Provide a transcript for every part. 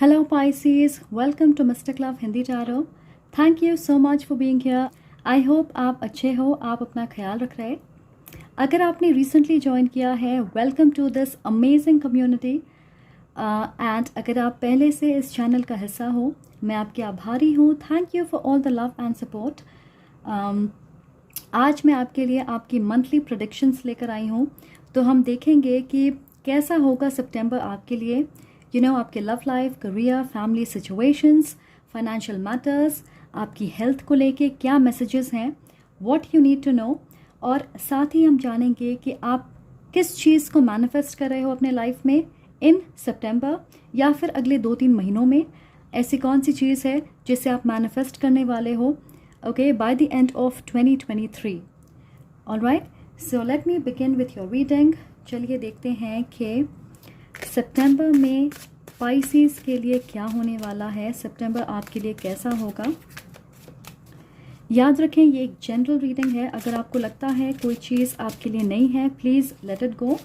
Hello Pisces, welcome to Mystic Love Hindi Tarot. Thank you so much for being here. I hope आप अच्छे हो, आप अपना ख्याल रख रहे हैं. अगर आपने रिसेंटली ज्वाइन किया है, welcome to this amazing community. And अगर आप पहले से इस चैनल का हिस्सा हो, मैं आपकी आभारी हूँ. Thank you for all the love and support. आज मैं आपके लिए आपकी मंथली प्रेडिक्शंस लेकर आई हूँ. तो हम देखेंगे कि कैसा होगा सितंबर आपके लिए. आपके love life, career, family situations, financial matters, आपकी हेल्थ को लेके क्या मैसेजेस हैं, what you need to know. और साथ ही हम जानेंगे कि आप किस चीज़ को मैनिफेस्ट कर रहे हो अपने लाइफ में इन सितंबर या फिर अगले 2-3 महीनों में. ऐसी कौन सी चीज़ है जिसे आप मैनिफेस्ट करने वाले हो by the end of 2023. Alright, so let me begin with your reading. चलिए देखते हैं कि सितंबर में पाइसेस के लिए क्या होने वाला है. सितंबर आपके लिए कैसा होगा. याद रखें, ये एक जनरल रीडिंग है. अगर आपको लगता है कोई चीज़ आपके लिए नहीं है, प्लीज़ लेट इट गो.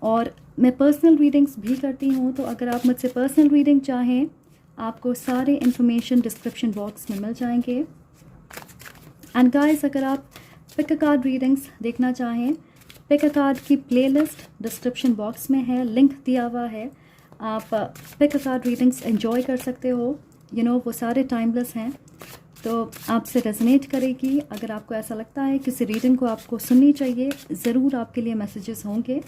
और मैं पर्सनल रीडिंग्स भी करती हूँ, तो अगर आप मुझसे पर्सनल रीडिंग चाहें, आपको सारे इन्फॉर्मेशन डिस्क्रिप्शन बॉक्स में मिल जाएंगे. एंड गाइस, अगर आप पिक अ कार्ड रीडिंग्स देखना चाहें, पिक अ कार्ड की प्लेलिस्ट डिस्क्रिप्शन बॉक्स में है, लिंक दिया हुआ है. आप pick a card readings enjoy कर सकते हो. वो सारे टाइमलेस हैं, तो आपसे रेजोनेट करेगी. अगर आपको ऐसा लगता है किसी रीडिंग को आपको सुननी चाहिए, ज़रूर आपके लिए मैसेजेस होंगे.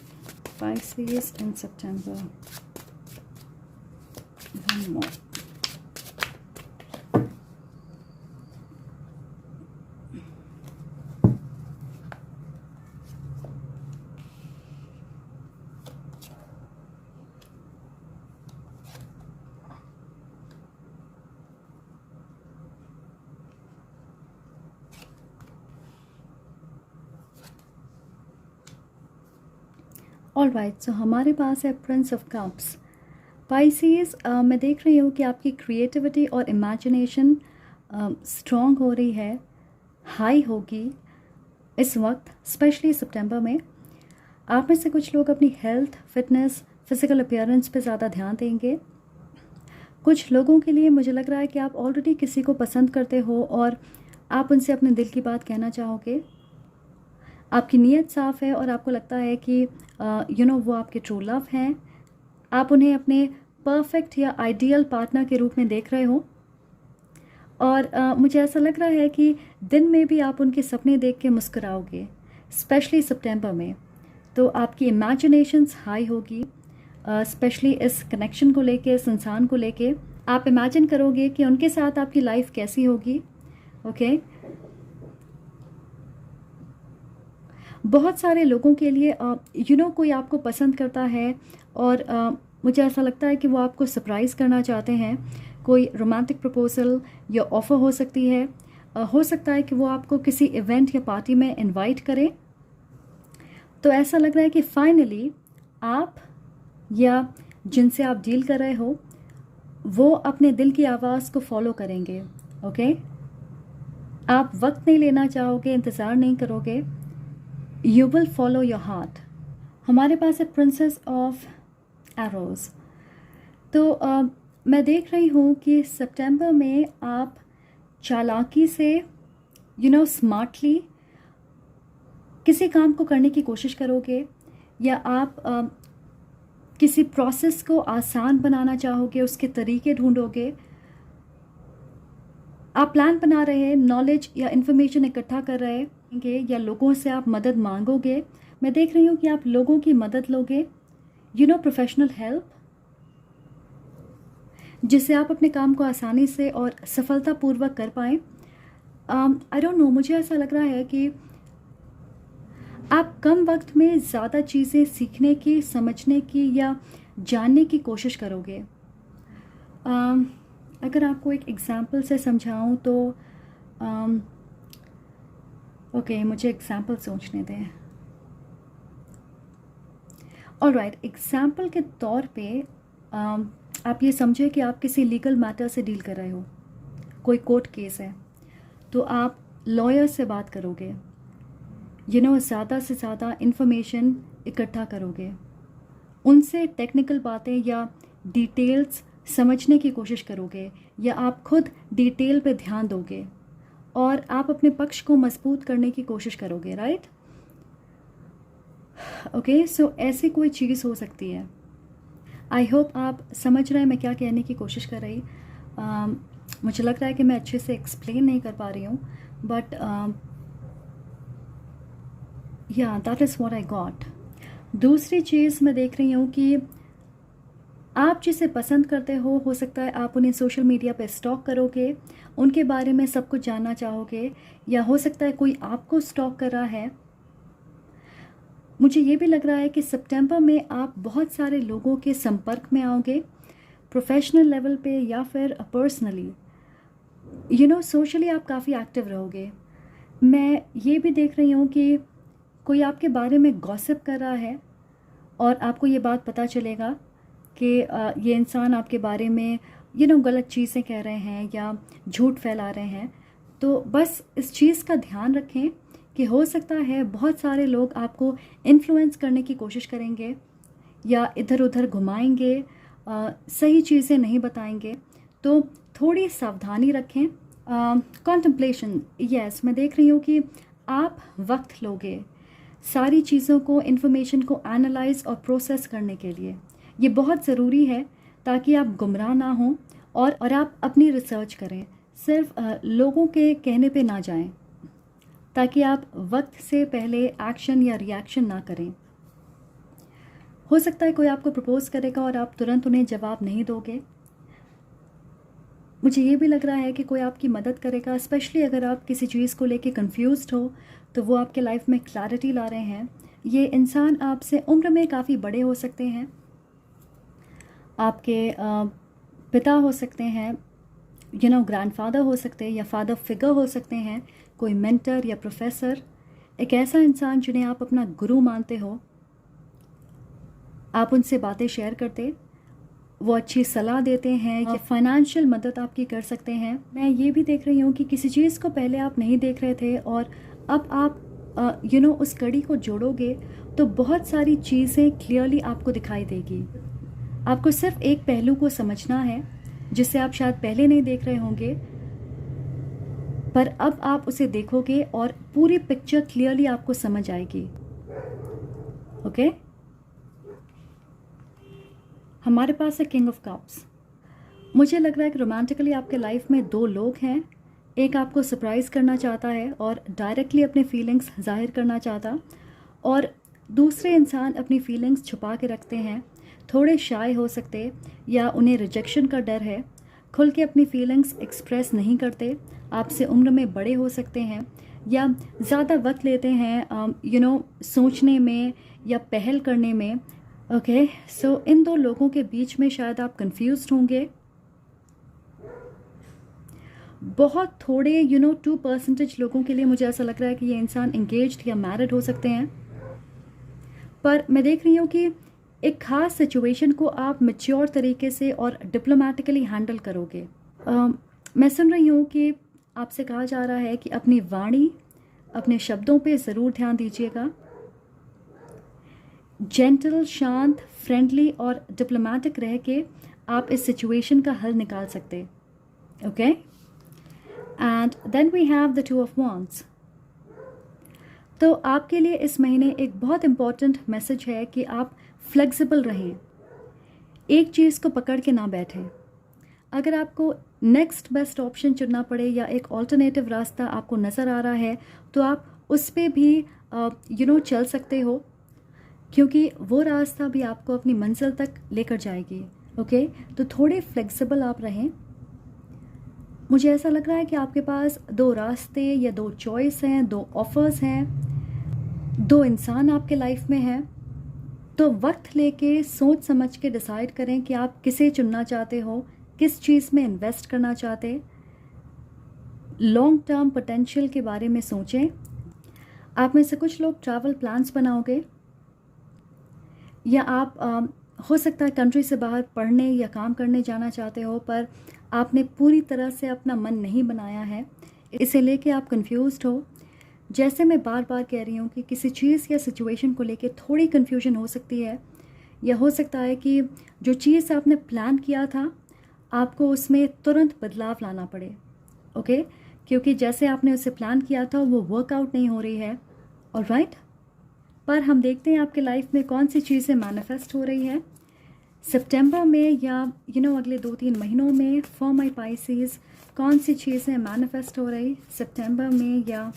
पाइसेस इन सितंबर. ऑल राइट, सो हमारे पास है प्रिंस ऑफ कप्स. पाइसेस, मैं देख रही हूँ कि आपकी क्रिएटिविटी और इमेजिनेशन स्ट्रॉन्ग हो रही है, हाई होगी इस वक्त, स्पेशली सितंबर में. आप में से कुछ लोग अपनी हेल्थ, फिटनेस, फिजिकल अपीयरेंस पे ज़्यादा ध्यान देंगे. कुछ लोगों के लिए मुझे लग रहा है कि आप ऑलरेडी किसी को पसंद करते हो और आप उनसे अपने दिल की बात कहना चाहोगे. आपकी नीयत साफ़ है और आपको लगता है कि वो आपके ट्रू लव हैं. आप उन्हें अपने परफेक्ट या आइडियल पार्टनर के रूप में देख रहे हो. और मुझे ऐसा लग रहा है कि दिन में भी आप उनके सपने देख के मुस्कुराओगे, स्पेशली सितंबर में. तो आपकी इमेजिनेशंस हाई होगी, स्पेशली इस कनेक्शन को लेके, इस इंसान को लेके. आप इमेजिन करोगे कि उनके साथ आपकी लाइफ कैसी होगी. ओके, बहुत सारे लोगों के लिए कोई आपको पसंद करता है और मुझे ऐसा लगता है कि वो आपको सरप्राइज़ करना चाहते हैं. कोई रोमांटिक प्रपोजल या ऑफ़र हो सकती है. हो सकता है कि वो आपको किसी इवेंट या पार्टी में इनवाइट करें. तो ऐसा लग रहा है कि फाइनली आप या जिनसे आप डील कर रहे हो, वो अपने दिल की आवाज़ को फॉलो करेंगे. ओके, आप वक्त नहीं लेना चाहोगे, इंतज़ार नहीं करोगे. You will follow your heart. हमारे पास है प्रिंसेस ऑफ एरोज़. तो मैं देख रही हूँ कि सितंबर में आप चालाकी से स्मार्टली किसी काम को करने की कोशिश करोगे, या आप किसी प्रोसेस को आसान बनाना चाहोगे, उसके तरीके ढूंढोगे. आप प्लान बना रहे हैं, नॉलेज या इन्फॉर्मेशन इकट्ठा कर रहे हैं, या लोगों से आप मदद मांगोगे. मैं देख रही हूँ कि आप लोगों की मदद लोगे, प्रोफेशनल हेल्प, जिससे आप अपने काम को आसानी से और सफलतापूर्वक कर पाएँ. आई डोंट नो, मुझे ऐसा लग रहा है कि आप कम वक्त में ज़्यादा चीज़ें सीखने की, समझने की या जानने की कोशिश करोगे. अगर आपको एक एग्ज़ाम्पल से समझाऊं तो ओके, मुझे एग्ज़ाम्पल सोचने दें. ऑलराइट, एग्ज़ाम्पल के तौर पे आप ये समझे कि आप किसी लीगल मैटर से डील कर रहे हो, कोई कोर्ट केस है, तो आप लॉयर से बात करोगे. ज़्यादा से ज़्यादा इन्फॉर्मेशन इकट्ठा करोगे, उनसे टेक्निकल बातें या डिटेल्स समझने की कोशिश करोगे या आप खुद डिटेल पे ध्यान दोगे और आप अपने पक्ष को मजबूत करने की कोशिश करोगे, राइट? ओके, सो ऐसी कोई चीज़ हो सकती है। आई होप आप समझ रहे हैं मैं क्या कहने की कोशिश कर रही। मुझे लग रहा है कि मैं अच्छे से एक्सप्लेन नहीं कर पा रही हूँ, बट या that is what I got. दूसरी चीज़ मैं देख रही हूँ कि आप जिसे पसंद करते हो सकता है आप उन्हें सोशल मीडिया पे स्टॉक करोगे, उनके बारे में सब कुछ जानना चाहोगे, या हो सकता है कोई आपको स्टॉक कर रहा है। मुझे ये भी लग रहा है कि सितंबर में आप बहुत सारे लोगों के संपर्क में आओगे, प्रोफेशनल लेवल पे या फिर पर्सनली। सोशली आप काफ़ी एक्टिव रहोगे। मैं ये भी देख रही हूँ कि कोई आपके बारे में गॉसिप कर रहा है और आपको ये बात पता चलेगा कि ये इंसान आपके बारे में गलत चीज़ें कह रहे हैं या झूठ फैला रहे हैं। तो बस इस चीज़ का ध्यान रखें कि हो सकता है बहुत सारे लोग आपको इन्फ्लुएंस करने की कोशिश करेंगे या इधर उधर घुमाएंगे, सही चीज़ें नहीं बताएंगे। तो थोड़ी सावधानी रखें। कॉन्टम्पलेशन, यस, मैं देख रही हूँ कि आप वक्त लोगे सारी चीज़ों को, इन्फॉर्मेशन को एनालाइज और प्रोसेस करने के लिए। ये बहुत ज़रूरी है ताकि आप गुमराह ना हों और आप अपनी रिसर्च करें, सिर्फ लोगों के कहने पे ना जाएं, ताकि आप वक्त से पहले एक्शन या रिएक्शन ना करें। हो सकता है कोई आपको प्रपोज करेगा और आप तुरंत उन्हें जवाब नहीं दोगे। मुझे ये भी लग रहा है कि कोई आपकी मदद करेगा, स्पेशली अगर आप किसी चीज़ को लेके कंफ्यूज्ड हो तो वो आपके लाइफ में क्लैरिटी ला रहे हैं। ये इंसान आपसे उम्र में काफ़ी बड़े हो सकते हैं, आपके पिता हो सकते हैं, ग्रैंडफादर हो सकते हैं या फादर फिगर हो सकते हैं, कोई मेंटर या प्रोफेसर, एक ऐसा इंसान जिन्हें आप अपना गुरु मानते हो। आप उनसे बातें शेयर करते, वो अच्छी सलाह देते हैं या फाइनेंशियल मदद आपकी कर सकते हैं। मैं ये भी देख रही हूँ कि किसी चीज़ को पहले आप नहीं देख रहे थे और अब आप उस कड़ी को जोड़ोगे तो बहुत सारी चीज़ें क्लियरली आपको दिखाई देगी। आपको सिर्फ एक पहलू को समझना है जिसे आप शायद पहले नहीं देख रहे होंगे, पर अब आप उसे देखोगे और पूरी पिक्चर क्लियरली आपको समझ आएगी। ओके, हमारे पास है किंग ऑफ कप्स। मुझे लग रहा है कि रोमांटिकली आपके लाइफ में दो लोग हैं। एक आपको सरप्राइज़ करना चाहता है और डायरेक्टली अपने फीलिंग्स जाहिर करना चाहता, और दूसरे इंसान अपनी फीलिंग्स छुपा के रखते हैं, थोड़े शाय हो सकते या उन्हें रिजेक्शन का डर है, खुल के अपनी फीलिंग्स एक्सप्रेस नहीं करते, आपसे उम्र में बड़े हो सकते हैं या ज़्यादा वक्त लेते हैं सोचने में या पहल करने में। ओके, सो इन दो लोगों के बीच में शायद आप कंफ्यूज्ड होंगे। बहुत थोड़े 2% लोगों के लिए मुझे ऐसा लग रहा है कि ये इंसान एंगेज्ड या मैरिड हो सकते हैं, पर मैं देख रही हूँ कि एक ख़ास सिचुएशन को आप मैच्योर तरीके से और डिप्लोमेटिकली हैंडल करोगे। मैं सुन रही हूँ कि आपसे कहा जा रहा है कि अपनी वाणी, अपने शब्दों पे ज़रूर ध्यान दीजिएगा। जेंटल, शांत, फ्रेंडली और डिप्लोमेटिक रह के आप इस सिचुएशन का हल निकाल सकते। Okay, and then we have the 2 of wands। तो आपके लिए इस महीने एक बहुत इम्पॉर्टेंट मैसेज है कि आप फ्लेक्सिबल रहें, एक चीज़ को पकड़ के ना बैठें। अगर आपको नेक्स्ट बेस्ट ऑप्शन चुनना पड़े या एक ऑल्टरनेटिव रास्ता आपको नज़र आ रहा है तो आप उस पर भी चल सकते हो, क्योंकि वो रास्ता भी आपको अपनी मंजिल तक लेकर जाएगी। ओके, तो थोड़े फ्लेक्सिबल आप रहें। मुझे ऐसा लग रहा है कि आपके पास 2 रास्ते या 2 चॉइस हैं, 2 ऑफर्स हैं, 2 इंसान आपके लाइफ में हैं। तो वक्त लेके सोच समझ के डिसाइड करें कि आप किसे चुनना चाहते हो, किस चीज़ में इन्वेस्ट करना चाहते। लॉन्ग टर्म पोटेंशियल के बारे में सोचें। आप में से कुछ लोग ट्रैवल प्लान्स बनाओगे या आप हो सकता है कंट्री से बाहर पढ़ने या काम करने जाना चाहते हो, पर आपने पूरी तरह से अपना मन नहीं बनाया है, इसे लेके आप कंफ्यूज्ड हो। जैसे मैं बार बार कह रही हूँ कि किसी चीज़ या सिचुएशन को लेके थोड़ी कन्फ्यूजन हो सकती है, या हो सकता है कि जो चीज़ आपने प्लान किया था आपको उसमें तुरंत बदलाव लाना पड़े, ओके, क्योंकि जैसे आपने उसे प्लान किया था वो वर्कआउट नहीं हो रही है, ऑलराइट। पर हम देखते हैं आपके लाइफ में कौन सी चीज़ें मैनिफेस्ट हो रही है सितंबर में या अगले 2-3 महीनों में। फॉर माय पाइसेस, कौन सी चीज़ें मैनिफेस्ट हो रही सितंबर में या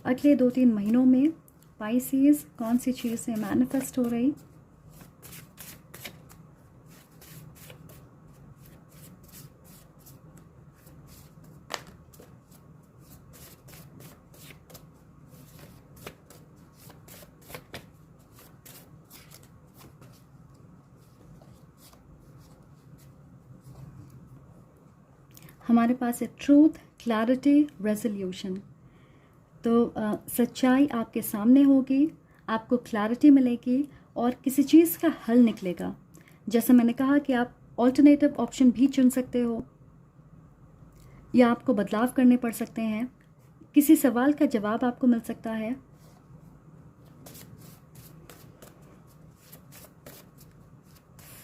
अगले 2-3 महीनों में? पाइसेस, कौन सी चीज़ें मैनिफेस्ट हो रही? हमारे पास है ट्रूथ, क्लैरिटी, रेजोल्यूशन। तो सच्चाई आपके सामने होगी, आपको क्लैरिटी मिलेगी और किसी चीज़ का हल निकलेगा। जैसे मैंने कहा कि आप ऑल्टरनेटिव ऑप्शन भी चुन सकते हो या आपको बदलाव करने पड़ सकते हैं, किसी सवाल का जवाब आपको मिल सकता है।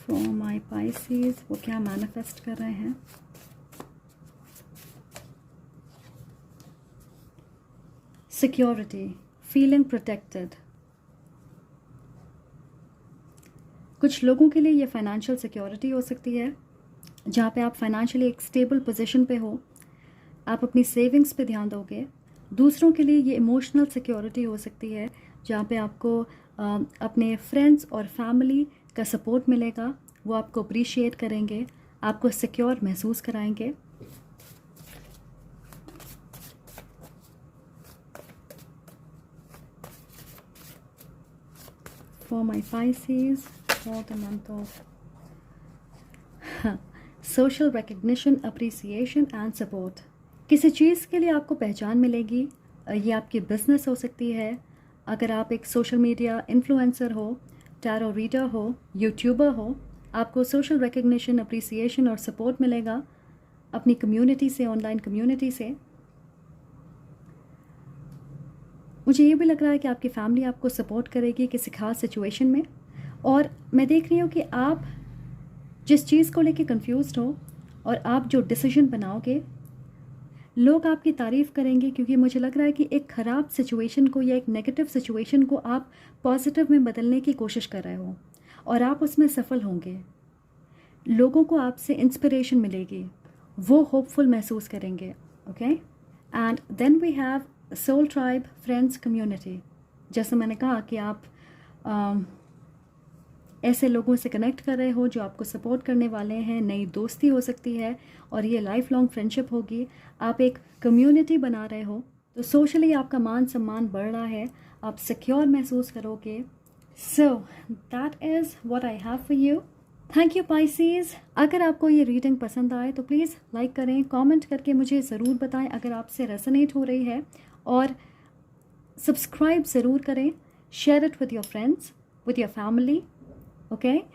फॉर माय पाइसेस, वो क्या मैनिफेस्ट कर रहे हैं? Security, feeling protected. कुछ लोगों के लिए ये फाइनेंशियल सिक्योरिटी हो सकती है, जहाँ पे आप फाइनेंशियली एक स्टेबल पोजीशन पे हो, आप अपनी सेविंग्स पे ध्यान दोगे। दूसरों के लिए ये इमोशनल सिक्योरिटी हो सकती है, जहाँ पे आपको अपने फ्रेंड्स और फैमिली का सपोर्ट मिलेगा, वो आपको अप्रिशिएट करेंगे, आपको सिक्योर महसूस कराएंगे। For my Pisces, for the month of social recognition, appreciation and support। किसी चीज़ के लिए आपको पहचान मिलेगी। ये आपकी बिजनेस हो सकती है, अगर आप एक सोशल मीडिया इन्फ्लुएंसर हो, टैरो रीडर हो, यूट्यूबर हो, आपको सोशल रिकग्निशन, अप्रिसिएशन और सपोर्ट मिलेगा अपनी कम्युनिटी से, ऑनलाइन कम्युनिटी से। मुझे ये भी लग रहा है कि आपकी फैमिली आपको सपोर्ट करेगी किसी खास सिचुएशन में। और मैं देख रही हूँ कि आप जिस चीज़ को लेके कंफ्यूज्ड हो और आप जो डिसीजन बनाओगे, लोग आपकी तारीफ़ करेंगे, क्योंकि मुझे लग रहा है कि एक ख़राब सिचुएशन को या एक नेगेटिव सिचुएशन को आप पॉजिटिव में बदलने की कोशिश कर रहे हो और आप उसमें सफल होंगे। लोगों को आपसे इंस्पिरेशन मिलेगी, वो होपफुल महसूस करेंगे, okay. And then we have soul tribe, friends, community. जैसे मैंने कहा कि आप ऐसे लोगों से कनेक्ट कर रहे हो जो आपको सपोर्ट करने वाले हैं, नई दोस्ती हो सकती है और ये लाइफ लॉन्ग फ्रेंडशिप होगी। आप एक कम्युनिटी बना रहे हो, तो सोशली आपका मान सम्मान बढ़ रहा है, आप सिक्योर महसूस करोगे। So that is what I have for you. Thank you Pisces. अगर आपको ये रीडिंग पसंद आए तो प्लीज़ लाइक करें, कमेंट करके मुझे ज़रूर बताएं अगर आपसे रेजोनेट हो रही है, और सब्सक्राइब ज़रूर करें, share it with your friends, with your family, okay?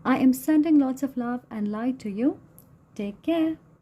I am sending lots of love and light to you. Take care.